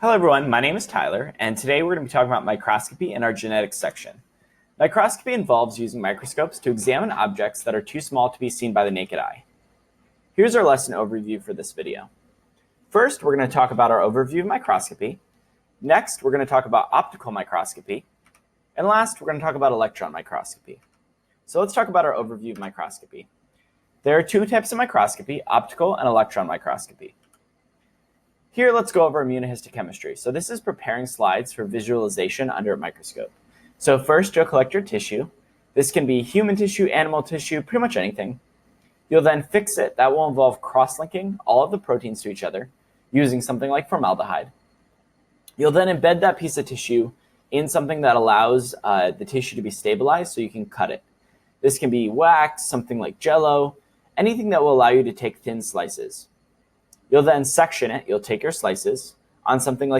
Hello everyone, my name is Tyler, and today we're going to be talking about microscopy in our genetics section. Microscopy involves using microscopes to examine objects that are too small to be seen by the naked eye. Here's our lesson overview for this video. First, we're going to talk about our overview of microscopy. Next, we're going to talk about optical microscopy. And last, we're going to talk about electron microscopy. So let's talk about our overview of microscopy. There are two types of microscopy, optical and electron microscopy. Here, let's go over immunohistochemistry. So this is preparing slides for visualization under a microscope. So first, you'll collect your tissue. This can be human tissue, animal tissue, pretty much anything. You'll then fix it. That will involve cross-linking all of the proteins to each other using something like formaldehyde. You'll then embed that piece of tissue in something that allows the tissue to be stabilized so you can cut it. This can be wax, something like Jell-O, anything that will allow you to take thin slices. You'll then section it. You'll take your slices on something like